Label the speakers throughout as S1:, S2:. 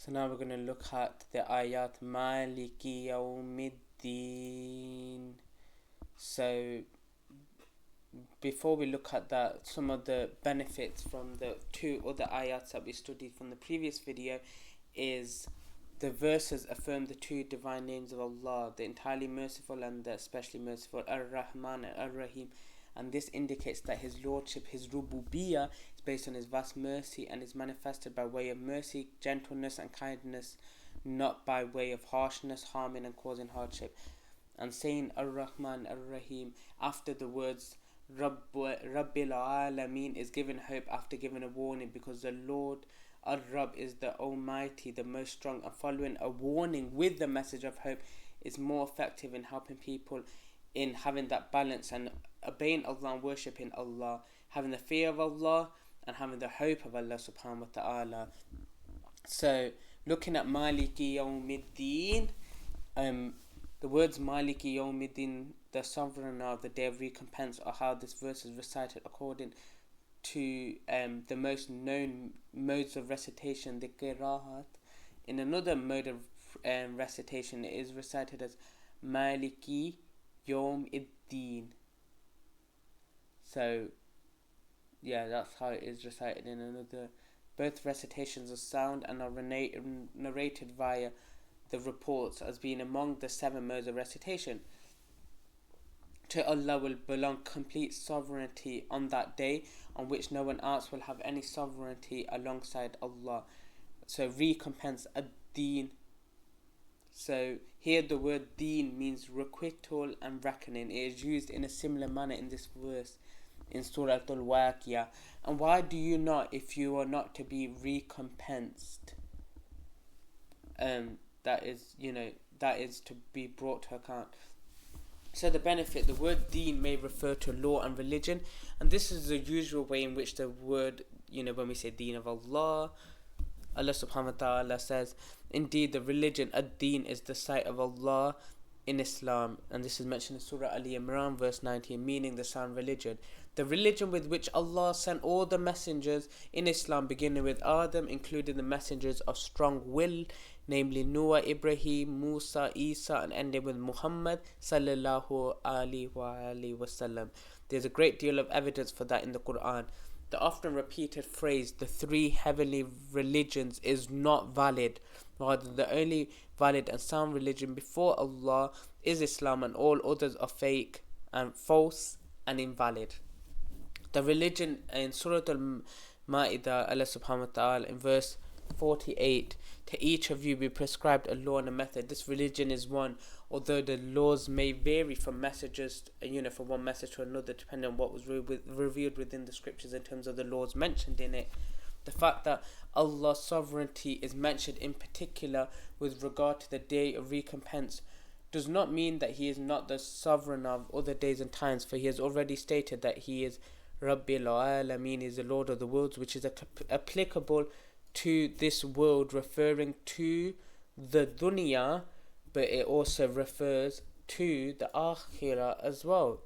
S1: So now we're going to look at the ayat Maliki Yawmiddin. So before we look at that, some of the benefits from the two other ayats that we studied from the previous video is the verses affirm the two divine names of Allah, the entirely merciful and the especially merciful, Ar-Rahman and Ar-Rahim, and this indicates that His Lordship, His Rububiyyah, is based on His vast mercy and is manifested by way of mercy, gentleness and kindness, not by way of harshness, harming and causing hardship. And saying Ar-Rahman Ar-Rahim after the words Rabbil Alameen is given hope after giving a warning, because the Lord Ar-Rabb is the Almighty, the most strong, and following a warning with the message of hope is more effective in helping people in having that balance and obeying Allah and worshipping Allah, having the fear of Allah and having the hope of Allah subhanahu wa ta'ala. So looking at Maliki Yawmiddin, the words Maliki Yawmiddin, the sovereign of the day of recompense, or how this verse is recited according to the most known modes of recitation, the qiraat. In another mode of recitation, it is recited as Maliki Yawmiddin. So yeah, that's how it is recited in another. Both recitations are sound and are narrated via the reports as being among the 7 modes of recitation. To Allah will belong complete sovereignty on that day, on which no one else will have any sovereignty alongside Allah. So recompense, ad-deen. So here the word deen means requital and reckoning. It is used in a similar manner in this verse in Surah Al-Waqiyah. And why do you not, if you are not to be recompensed? That is to be brought to account. So the benefit, the word deen may refer to law and religion, and this is the usual way in which the word, when we say deen of Allah, Allah subhanahu wa ta'ala says, indeed the religion, ad-deen, is the sight of Allah in Islam, and this is mentioned in Surah Al-Imran verse 19, meaning the sound religion. The religion with which Allah sent all the messengers in Islam, beginning with Adam, including the messengers of strong will, namely Noah, Ibrahim, Musa, Isa, and ending with Muhammad sallallahu alaihi wasallam. There's a great deal of evidence for that in the Quran. The often repeated phrase, the 3 heavenly religions, is not valid. Rather, the only valid and sound religion before Allah is Islam, and all others are fake and false and invalid. The religion in Surah Al-Ma'idah, Allah subhanahu wa ta'ala in verse 48, to each of you be prescribed a law and a method. This religion is one, although the laws may vary from messages, from one message to another, depending on what was revealed within the scriptures in terms of the laws mentioned in it. The fact that Allah's sovereignty is mentioned in particular with regard to the day of recompense does not mean that He is not the sovereign of other days and times, for He has already stated that He is Rabbil Alameen, is the Lord of the worlds, which is applicable to this world, referring to the dunya, but it also refers to the akhirah as well.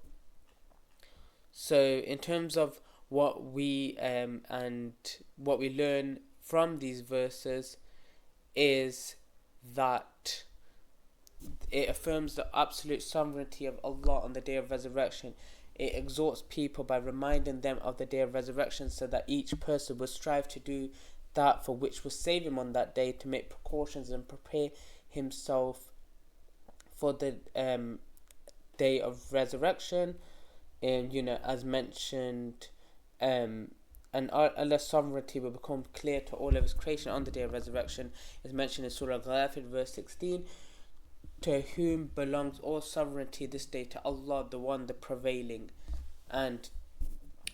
S1: So in terms of what we learn from these verses is that it affirms the absolute sovereignty of Allah on the day of resurrection. It exhorts people by reminding them of the day of resurrection, so that each person will strive to do that for which will save him on that day, to make precautions and prepare himself for the day of resurrection. As mentioned, and Allah's sovereignty will become clear to all of His creation on the day of resurrection, as mentioned in Surah Ghafir verse 16, to whom belongs all sovereignty this day, to Allah, the one, the prevailing. And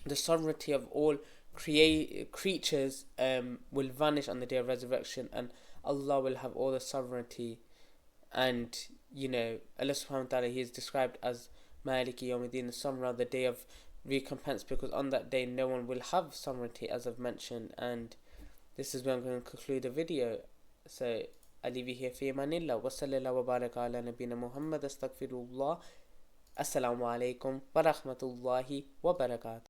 S1: the sovereignty of all creatures will vanish on the day of resurrection, and Allah will have all the sovereignty. And Allah subhanahu wa ta'ala, He is described as Maliki Yawmiddin, the sovereign of the day of recompense, because on that day no one will have sovereignty, as I've mentioned. And this is where I'm going to conclude the video. So I leave you here. Fi amanillah wa sallallahu wa baraka ala nabina Muhammad. Astaghfirullah. Assalamu alaikum wa rahmatullahi wa barakatuh.